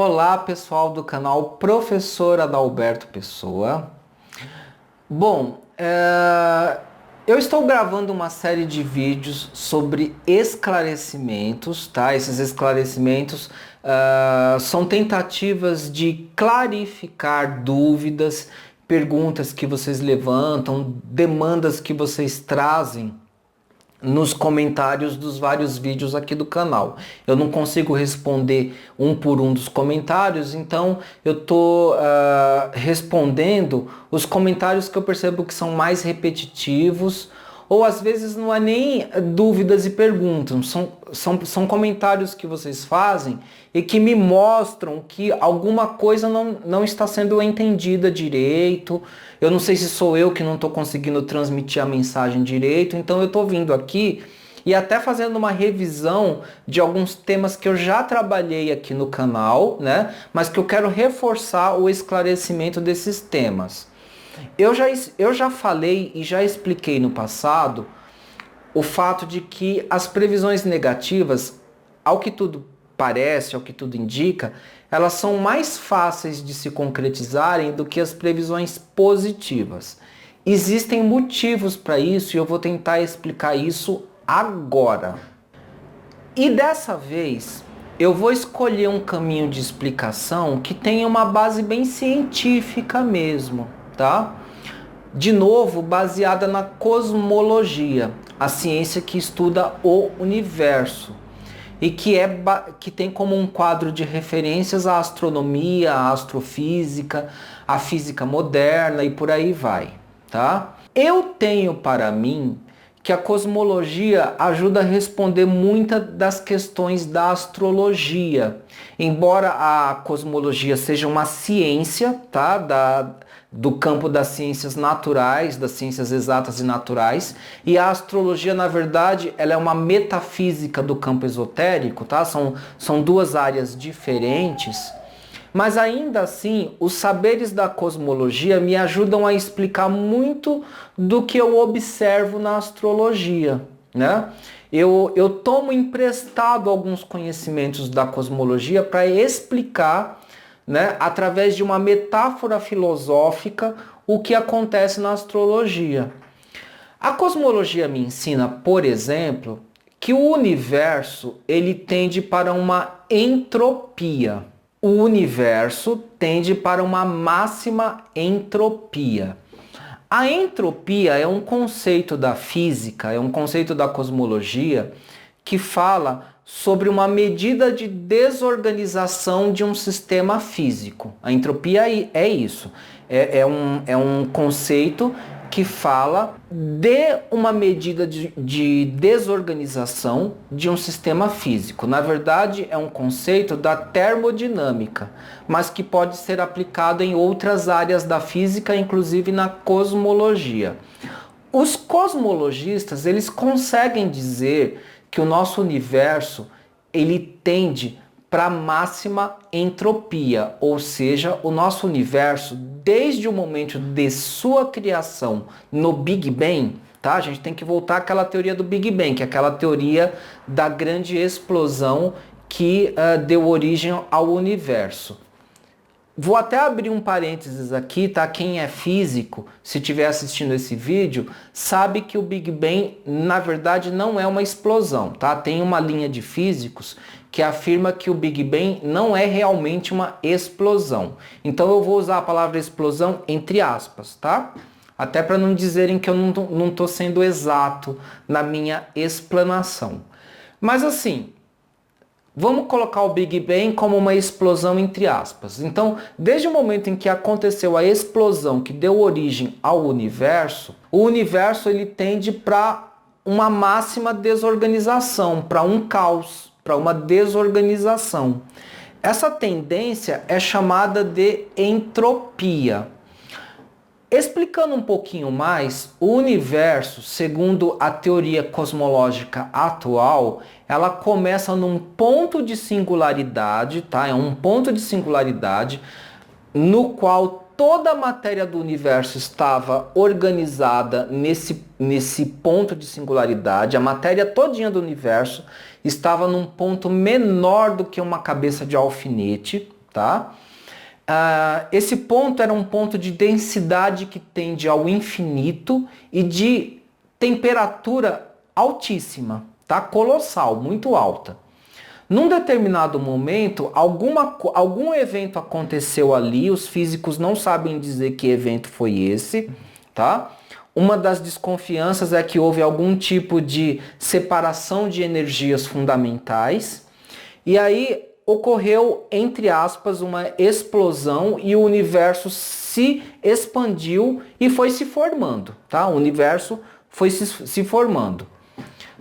Olá, pessoal do canal Professor Adalberto Pessoa. Bom, eu estou gravando uma série de vídeos sobre esclarecimentos, tá? Esses esclarecimentos são tentativas de clarificar dúvidas, perguntas que vocês levantam, demandas que vocês trazem nos comentários dos vários vídeos aqui do canal. Eu não consigo responder um por um dos comentários, então eu tô respondendo os comentários que eu percebo que são mais repetitivos, ou às vezes não é nem dúvidas e perguntas, são comentários que vocês fazem e que me mostram que alguma coisa não está sendo entendida direito. Eu não sei se sou eu que não estou conseguindo transmitir a mensagem direito, então eu estou vindo aqui e até fazendo uma revisão de alguns temas que eu já trabalhei aqui no canal, né? Mas que eu quero reforçar o esclarecimento desses temas. Eu já falei e já expliquei no passado o fato de que as previsões negativas, ao que tudo parece, ao que tudo indica, elas são mais fáceis de se concretizarem do que as previsões positivas. Existem motivos para isso e eu vou tentar explicar isso agora. E dessa vez eu vou escolher um caminho de explicação que tenha uma base bem científica mesmo, tá? De novo, baseada na cosmologia, a ciência que estuda o universo e que tem como um quadro de referências a astronomia, a astrofísica, a física moderna e por aí vai, tá? Eu tenho para mim que a cosmologia ajuda a responder muitas das questões da astrologia. Embora a cosmologia seja uma ciência, tá? Do campo das ciências naturais, das ciências exatas e naturais, e a astrologia, na verdade, ela é uma metafísica do campo esotérico, tá? São duas áreas diferentes, mas ainda assim, os saberes da cosmologia me ajudam a explicar muito do que eu observo na astrologia, né? Eu tomo emprestado alguns conhecimentos da cosmologia para explicar, né, através de uma metáfora filosófica, o que acontece na astrologia. A cosmologia me ensina, por exemplo, que o universo ele tende para uma entropia. O universo tende para uma máxima entropia. A entropia é um conceito da física, é um conceito da cosmologia que fala sobre uma medida de desorganização de um sistema físico. A entropia é isso, é um conceito que fala de uma medida de desorganização de um sistema físico. Na verdade, é um conceito da termodinâmica, mas que pode ser aplicado em outras áreas da física, inclusive na cosmologia. Os cosmologistas, eles conseguem dizer que o nosso universo ele tende para a máxima entropia, ou seja, o nosso universo, desde o momento de sua criação no Big Bang, tá? A gente tem que voltar àquela teoria do Big Bang, que é aquela teoria da grande explosão que deu origem ao universo. Vou até abrir um parênteses aqui, tá? Quem é físico, se estiver assistindo esse vídeo, sabe que o Big Bang, na verdade, não é uma explosão, tá? Tem uma linha de físicos que afirma que o Big Bang não é realmente uma explosão. Então eu vou usar a palavra explosão entre aspas, tá? Até para não dizerem que eu não estou sendo exato na minha explanação. Mas assim, vamos colocar o Big Bang como uma explosão entre aspas. Então, desde o momento em que aconteceu a explosão que deu origem ao universo, o universo ele tende para uma máxima desorganização, para um caos, para uma desorganização. Essa tendência é chamada de entropia. Explicando um pouquinho mais, o universo, segundo a teoria cosmológica atual, ela começa num ponto de singularidade, tá? É um ponto de singularidade no qual toda a matéria do universo estava organizada nesse ponto de singularidade. A matéria todinha do universo estava num ponto menor do que uma cabeça de alfinete. tá? Esse ponto era um ponto de densidade que tende ao infinito e de temperatura altíssima, tá? Colossal, muito alta. Num determinado momento, algum evento aconteceu ali, os físicos não sabem dizer que evento foi esse, tá? Uma das desconfianças é que houve algum tipo de separação de energias fundamentais, e aí ocorreu, entre aspas, uma explosão e o universo se expandiu e foi se formando, tá? O universo foi se formando.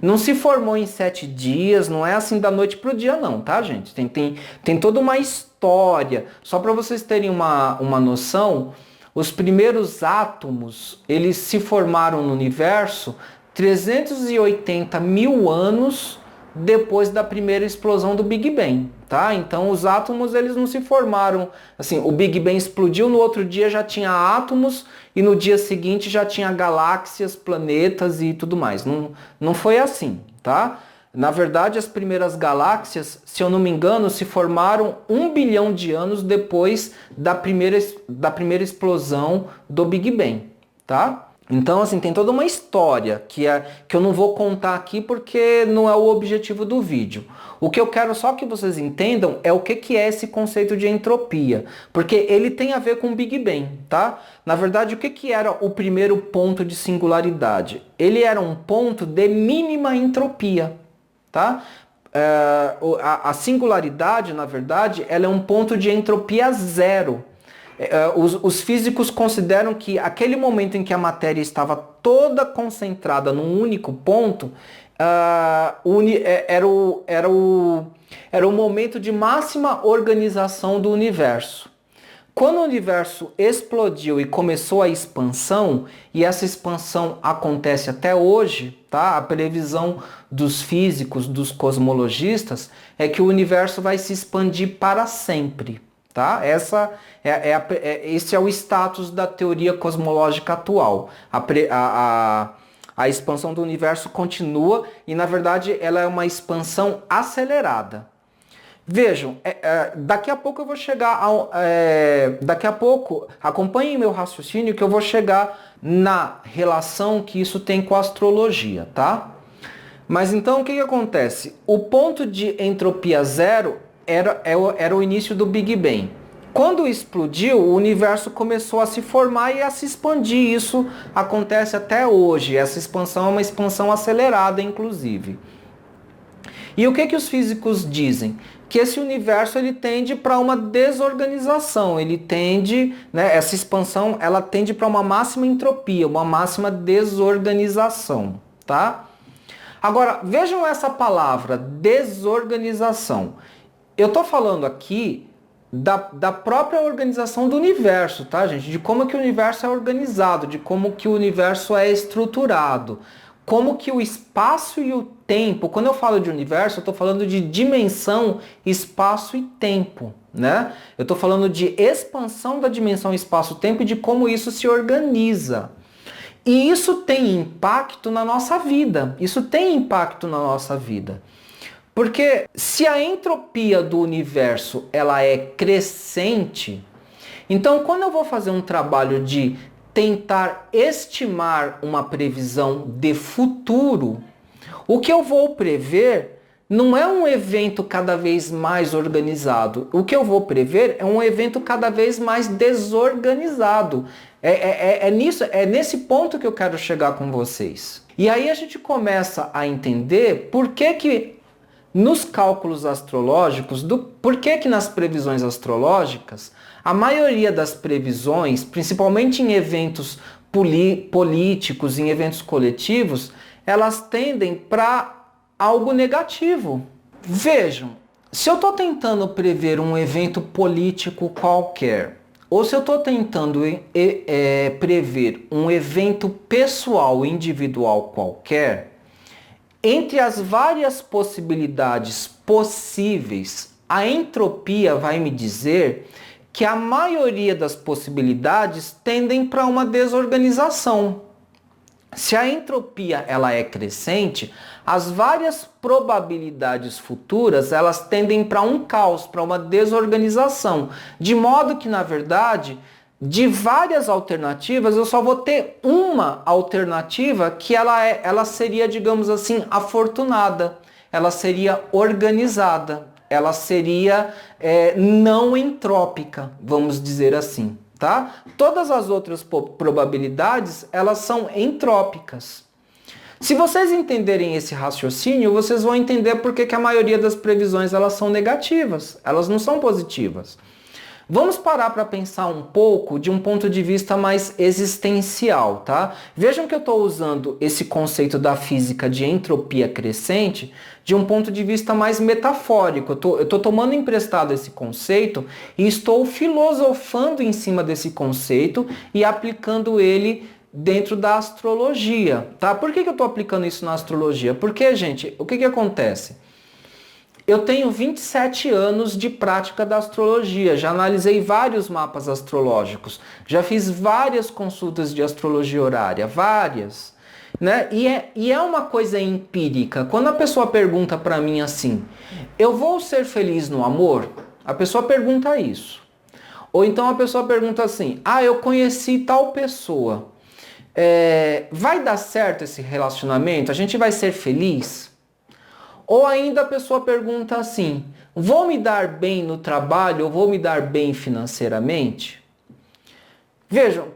Não se formou em 7 dias, não é assim da noite pro dia não, tá, gente? Tem toda uma história. Só para vocês terem uma noção, os primeiros átomos, eles se formaram no universo 380 mil anos depois da primeira explosão do Big Bang, tá? Então os átomos, eles não se formaram, assim, o Big Bang explodiu, no outro dia já tinha átomos e no dia seguinte já tinha galáxias, planetas e tudo mais. Não foi assim, tá? Na verdade, as primeiras galáxias, se eu não me engano, se formaram 1 bilhão de anos depois da primeira explosão do Big Bang, tá? Então, assim, tem toda uma história que eu não vou contar aqui porque não é o objetivo do vídeo. O que eu quero só que vocês entendam é o que é esse conceito de entropia, porque ele tem a ver com o Big Bang, tá? Na verdade, o que era o primeiro ponto de singularidade? Ele era um ponto de mínima entropia, tá? A singularidade, na verdade, ela é um ponto de entropia zero. Os físicos consideram que aquele momento em que a matéria estava toda concentrada num único ponto, era o momento de máxima organização do universo. Quando o universo explodiu e começou a expansão, e essa expansão acontece até hoje, tá? A previsão dos físicos, dos cosmologistas, é que o universo vai se expandir para sempre. Tá? Esse é o status da teoria cosmológica atual. A expansão do universo continua e, na verdade, ela é uma expansão acelerada. Vejam, daqui a pouco eu vou chegar daqui a pouco, acompanhem meu raciocínio que eu vou chegar na relação que isso tem com a astrologia, tá? Mas então o que acontece? O ponto de entropia zero era o início do Big Bang. Quando explodiu, o universo começou a se formar e a se expandir. Isso acontece até hoje. Essa expansão é uma expansão acelerada, inclusive. E o que os físicos dizem? Que esse universo ele tende para uma desorganização. Ele tende, né, essa expansão, ela tende para uma máxima entropia, uma máxima desorganização, tá? Agora, vejam essa palavra, desorganização. Eu estou falando aqui da própria organização do universo, tá, gente? De como que o universo é organizado, de como que o universo é estruturado, como que o espaço e o tempo, quando eu falo de universo, eu estou falando de dimensão, espaço e tempo, né? Eu estou falando de expansão da dimensão espaço-tempo e de como isso se organiza. E isso tem impacto na nossa vida. Isso tem impacto na nossa vida. Porque se a entropia do universo ela é crescente, então quando eu vou fazer um trabalho de tentar estimar uma previsão de futuro, o que eu vou prever não é um evento cada vez mais organizado. O que eu vou prever é um evento cada vez mais desorganizado. É nesse ponto que eu quero chegar com vocês. E aí a gente começa a entender por que nos cálculos astrológicos, por que nas previsões astrológicas, a maioria das previsões, principalmente em eventos políticos, em eventos coletivos, elas tendem para algo negativo. Vejam, se eu estou tentando prever um evento político qualquer, ou se eu estou tentando prever um evento pessoal, individual qualquer, entre as várias possibilidades possíveis, a entropia vai me dizer que a maioria das possibilidades tendem para uma desorganização. Se a entropia ela é crescente, as várias probabilidades futuras elas tendem para um caos, para uma desorganização, de modo que, na verdade, de várias alternativas, eu só vou ter uma alternativa que ela seria, digamos assim, afortunada, ela seria organizada, ela seria não entrópica, vamos dizer assim. Tá? Todas as outras probabilidades, elas são entrópicas. Se vocês entenderem esse raciocínio, vocês vão entender por que a maioria das previsões elas são negativas, elas não são positivas. Vamos parar para pensar um pouco de um ponto de vista mais existencial, tá? Vejam que eu estou usando esse conceito da física de entropia crescente de um ponto de vista mais metafórico. Eu estou tomando emprestado esse conceito e estou filosofando em cima desse conceito e aplicando ele dentro da astrologia, tá? Por que eu estou aplicando isso na astrologia? Porque, gente, o que acontece? Eu tenho 27 anos de prática da astrologia, já analisei vários mapas astrológicos, já fiz várias consultas de astrologia horária, várias, né? E é uma coisa empírica. Quando a pessoa pergunta para mim assim, eu vou ser feliz no amor? A pessoa pergunta isso. Ou então a pessoa pergunta assim, eu conheci tal pessoa, vai dar certo esse relacionamento? A gente vai ser feliz? Ou ainda a pessoa pergunta assim, vou me dar bem no trabalho ou vou me dar bem financeiramente? Vejam,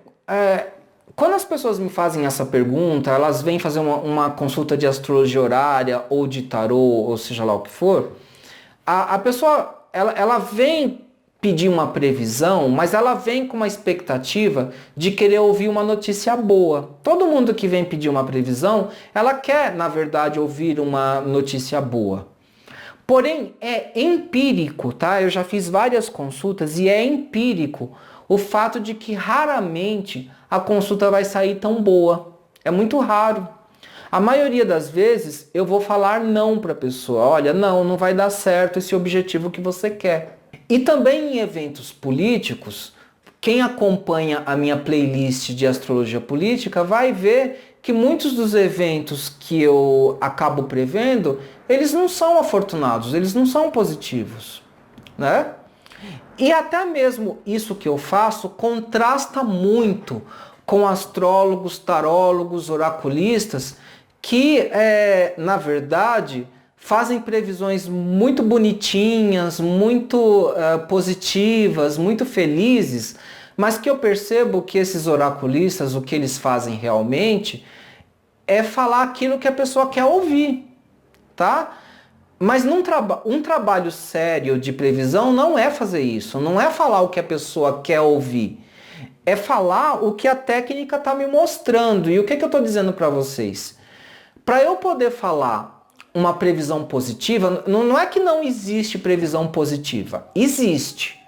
quando as pessoas me fazem essa pergunta, elas vêm fazer uma consulta de astrologia horária ou de tarô, ou seja lá o que for, a pessoa ela vem pedir uma previsão, mas ela vem com uma expectativa de querer ouvir uma notícia boa. Todo mundo que vem pedir uma previsão, ela quer, na verdade, ouvir uma notícia boa. Porém, é empírico, tá? Eu já fiz várias consultas e é empírico o fato de que raramente a consulta vai sair tão boa. É muito raro. A maioria das vezes eu vou falar não para a pessoa. Olha, não vai dar certo esse objetivo que você quer. E também em eventos políticos, quem acompanha a minha playlist de astrologia política vai ver que muitos dos eventos que eu acabo prevendo, eles não são afortunados, eles não são positivos, né? E até mesmo isso que eu faço contrasta muito com astrólogos, tarólogos, oraculistas, que, na verdade, fazem previsões muito bonitinhas, muito positivas, muito felizes, mas que eu percebo que esses oraculistas, o que eles fazem realmente é falar aquilo que a pessoa quer ouvir, tá? Mas um trabalho sério de previsão não é fazer isso, não é falar o que a pessoa quer ouvir, é falar o que a técnica está me mostrando. E o que eu estou dizendo para vocês? Para eu poder falar uma previsão positiva, não é que não existe previsão positiva, existe.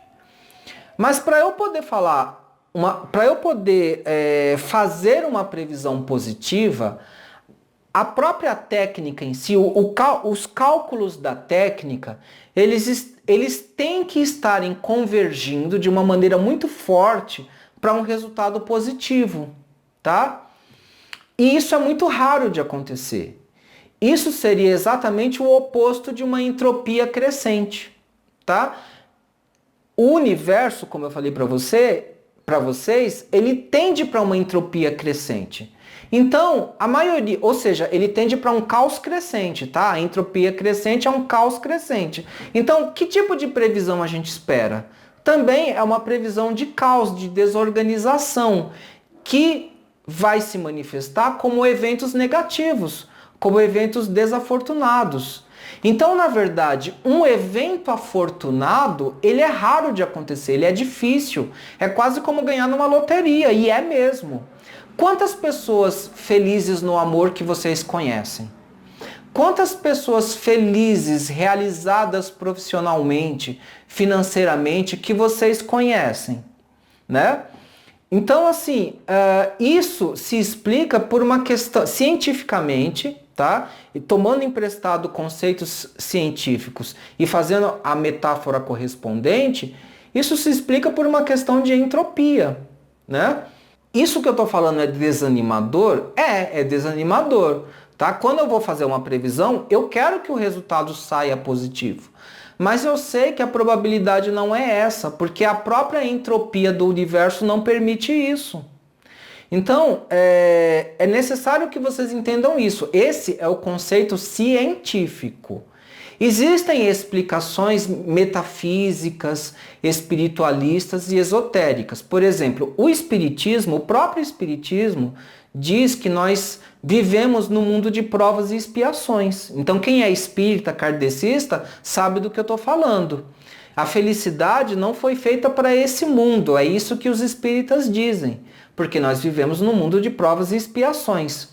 Mas para eu poder falar, para eu poder fazer uma previsão positiva, a própria técnica em si, os cálculos da técnica, eles têm que estarem convergindo de uma maneira muito forte para um resultado positivo, tá? E isso é muito raro de acontecer. Isso seria exatamente o oposto de uma entropia crescente, tá? O universo, como eu falei para vocês, ele tende para uma entropia crescente. Então, a maioria, ou seja, ele tende para um caos crescente, tá? A entropia crescente é um caos crescente. Então, que tipo de previsão a gente espera? Também é uma previsão de caos, de desorganização, que vai se manifestar como eventos negativos, como eventos desafortunados. Então, na verdade, um evento afortunado, ele é raro de acontecer, ele é difícil. É quase como ganhar numa loteria, e é mesmo. Quantas pessoas felizes no amor que vocês conhecem? Quantas pessoas felizes, realizadas profissionalmente, financeiramente, que vocês conhecem, né? Então, assim, isso se explica por uma questão, cientificamente, tá? E tomando emprestado conceitos científicos e fazendo a metáfora correspondente, isso se explica por uma questão de entropia, né? Isso que eu estou falando é desanimador? É desanimador. Tá? Quando eu vou fazer uma previsão, eu quero que o resultado saia positivo. Mas eu sei que a probabilidade não é essa, porque a própria entropia do universo não permite isso. Então, é necessário que vocês entendam isso. Esse é o conceito científico. Existem explicações metafísicas, espiritualistas e esotéricas. Por exemplo, o espiritismo, o próprio espiritismo, diz que nós vivemos no mundo de provas e expiações. Então, quem é espírita, kardecista, sabe do que eu estou falando. A felicidade não foi feita para esse mundo, é isso que os espíritas dizem, porque nós vivemos no mundo de provas e expiações.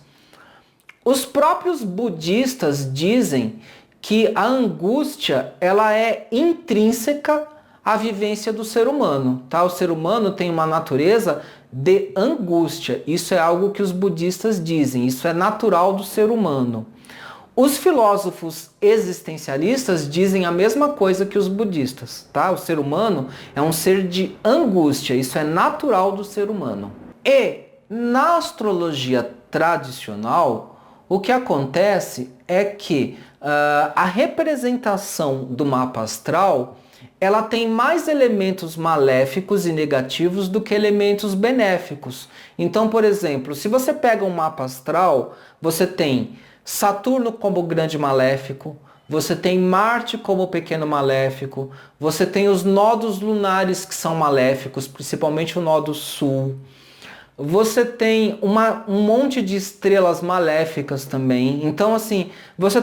Os próprios budistas dizem que a angústia ela é intrínseca à vivência do ser humano. Tá? O ser humano tem uma natureza de angústia. Isso é algo que os budistas dizem. Isso é natural do ser humano. Os filósofos existencialistas dizem a mesma coisa que os budistas. Tá? O ser humano é um ser de angústia. Isso é natural do ser humano. E na astrologia tradicional, o que acontece é que a representação do mapa astral ela tem mais elementos maléficos e negativos do que elementos benéficos. Então, por exemplo, se você pega um mapa astral, você tem Saturno como grande maléfico, você tem Marte como pequeno maléfico, você tem os nodos lunares que são maléficos, principalmente o nodo sul. Você tem um monte de estrelas maléficas também. Então, assim, você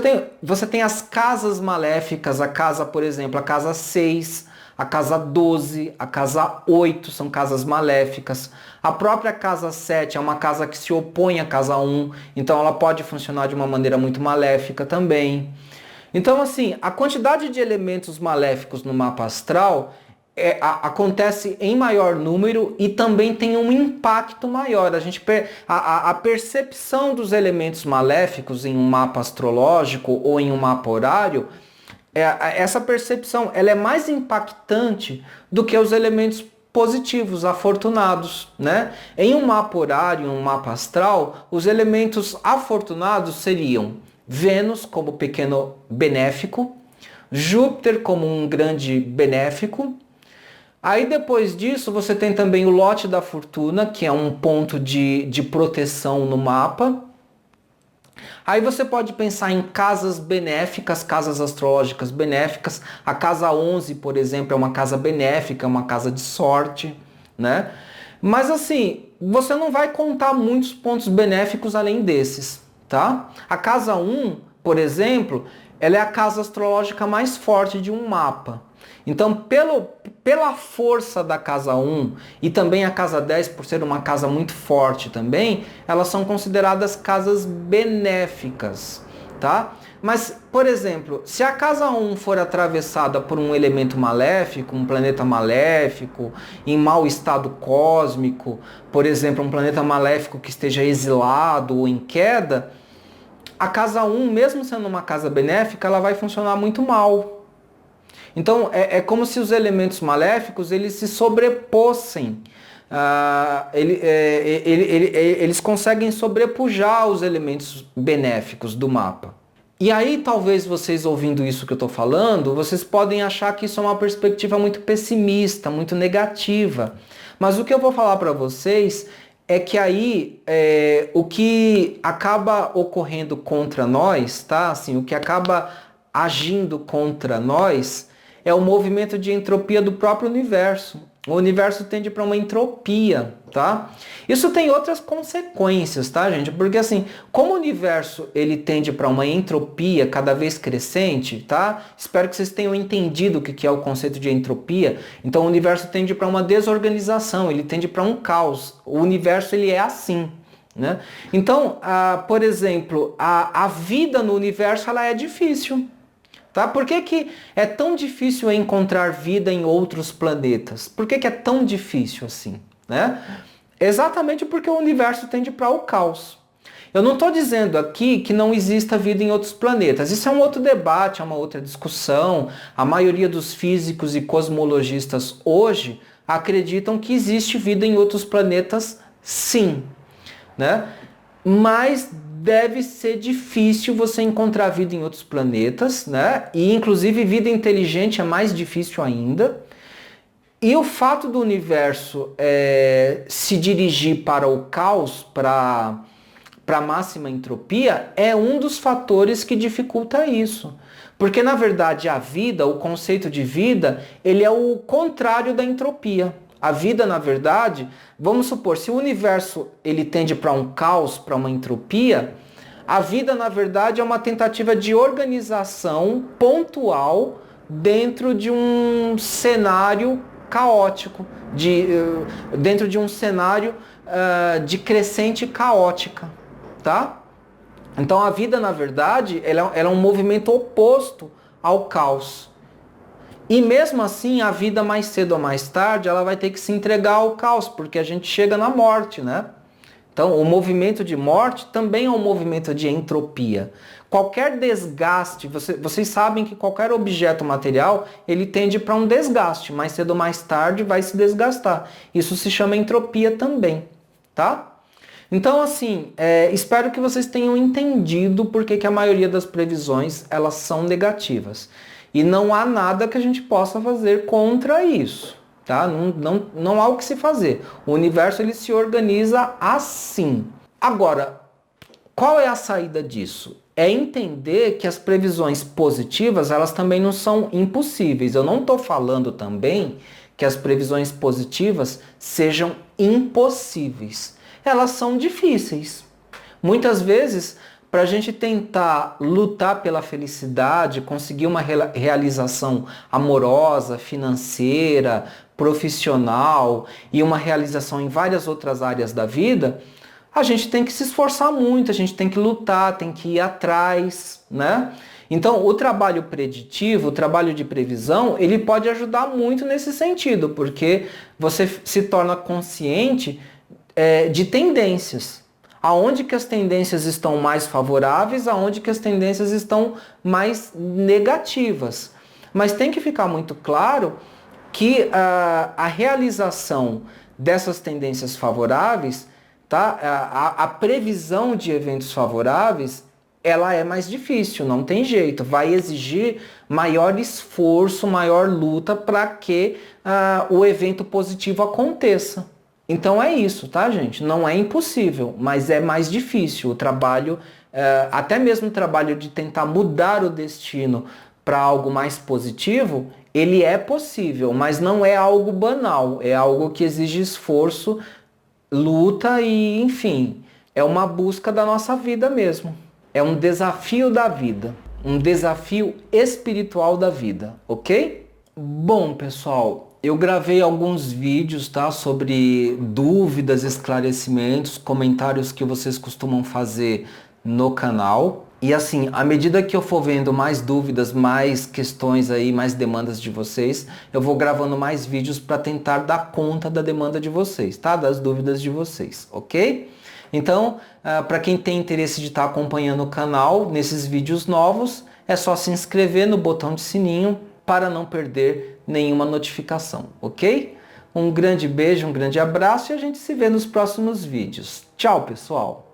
tem as casas maléficas, a casa, por exemplo, a casa 6, a casa 12, a casa 8 são casas maléficas. A própria casa 7 é uma casa que se opõe à casa 1, então ela pode funcionar de uma maneira muito maléfica também. Então, assim, a quantidade de elementos maléficos no mapa astral acontece em maior número e também tem um impacto maior. A percepção dos elementos maléficos em um mapa astrológico ou em um mapa horário, essa percepção ela é mais impactante do que os elementos positivos, afortunados, né? Em um mapa horário, em um mapa astral, os elementos afortunados seriam Vênus como pequeno benéfico, Júpiter como um grande benéfico. Aí depois disso você tem também o lote da fortuna, que é um ponto de proteção no mapa. Aí você pode pensar em casas benéficas, casas astrológicas benéficas. A casa 11, por exemplo, é uma casa benéfica, uma casa de sorte, né? Mas assim, você não vai contar muitos pontos benéficos além desses, tá? A casa 1, por exemplo, ela é a casa astrológica mais forte de um mapa. Então, pela força da casa 1 e também a casa 10, por ser uma casa muito forte também, elas são consideradas casas benéficas, tá? Mas, por exemplo, se a casa 1 for atravessada por um elemento maléfico, um planeta maléfico, em mau estado cósmico, por exemplo, um planeta maléfico que esteja exilado ou em queda, a casa 1, mesmo sendo uma casa benéfica, ela vai funcionar muito mal. Então, é como se os elementos maléficos eles se sobrepossem. Eles conseguem sobrepujar os elementos benéficos do mapa. E aí, talvez vocês ouvindo isso que eu estou falando, vocês podem achar que isso é uma perspectiva muito pessimista, muito negativa. Mas o que eu vou falar para vocês é que aí o que acaba ocorrendo contra nós, tá? Assim, o que acaba agindo contra nós é o movimento de entropia do próprio universo. O universo tende para uma entropia, tá? Isso tem outras consequências, tá, gente? Porque assim, como o universo ele tende para uma entropia cada vez crescente, tá? Espero que vocês tenham entendido o que é o conceito de entropia. Então, o universo tende para uma desorganização, ele tende para um caos. O universo ele é assim, né? Então, por exemplo, a vida no universo ela é difícil. Tá? Por que é tão difícil encontrar vida em outros planetas? Por que é tão difícil assim? Né? Exatamente porque o universo tende para o caos. Eu não estou dizendo aqui que não exista vida em outros planetas. Isso é um outro debate, é uma outra discussão. A maioria dos físicos e cosmologistas hoje acreditam que existe vida em outros planetas, Sim, né? Mas deve ser difícil você encontrar vida em outros planetas, né? E inclusive vida inteligente é mais difícil ainda. E o fato do universo se dirigir para o caos, para a máxima entropia, é um dos fatores que dificulta isso. Porque, na verdade, a vida, o conceito de vida, ele é o contrário da entropia. A vida, na verdade, vamos supor, se o universo ele tende para um caos, para uma entropia, a vida, na verdade, é uma tentativa de organização pontual dentro de um cenário caótico, dentro de um cenário de crescente caótica, tá? Então a vida, na verdade, ela é um movimento oposto ao caos. E mesmo assim, a vida mais cedo ou mais tarde, ela vai ter que se entregar ao caos, porque a gente chega na morte, né? Então, o movimento de morte também é um movimento de entropia. Qualquer desgaste, vocês sabem que qualquer objeto material, ele tende para um desgaste. Mais cedo ou mais tarde vai se desgastar. Isso se chama entropia também, tá? Então, assim, espero que vocês tenham entendido por que a maioria das previsões, elas são negativas. E não há nada que a gente possa fazer contra isso. Tá? Não há o que se fazer. O universo ele se organiza assim. Agora, qual é a saída disso? É entender que as previsões positivas elas também não são impossíveis. Eu não estou falando também que as previsões positivas sejam impossíveis. Elas são difíceis. Muitas vezes, para a gente tentar lutar pela felicidade, conseguir uma realização amorosa, financeira, profissional e uma realização em várias outras áreas da vida, a gente tem que se esforçar muito, a gente tem que lutar, tem que ir atrás, né? Então, o trabalho preditivo, o trabalho de previsão, ele pode ajudar muito nesse sentido, porque você se torna consciente de tendências. Aonde que as tendências estão mais favoráveis, aonde que as tendências estão mais negativas. Mas tem que ficar muito claro que a realização dessas tendências favoráveis, tá? A previsão de eventos favoráveis, ela é mais difícil, não tem jeito. Vai exigir maior esforço, maior luta para que o evento positivo aconteça. Então é isso, tá, gente? Não é impossível, mas é mais difícil. O trabalho, até mesmo o trabalho de tentar mudar o destino para algo mais positivo, ele é possível, mas não é algo banal. É algo que exige esforço, luta e, enfim, é uma busca da nossa vida mesmo. É um desafio da vida, um desafio espiritual da vida, ok? Bom, pessoal, eu gravei alguns vídeos, tá, sobre dúvidas, esclarecimentos, comentários que vocês costumam fazer no canal. E assim, à medida que eu for vendo mais dúvidas, mais questões aí, mais demandas de vocês, eu vou gravando mais vídeos para tentar dar conta da demanda de vocês, tá? Das dúvidas de vocês, ok? Então, para quem tem interesse de estar acompanhando o canal nesses vídeos novos, é só se inscrever no botão de sininho para não perder nenhuma notificação, ok? Um grande beijo, um grande abraço e a gente se vê nos próximos vídeos. Tchau, pessoal!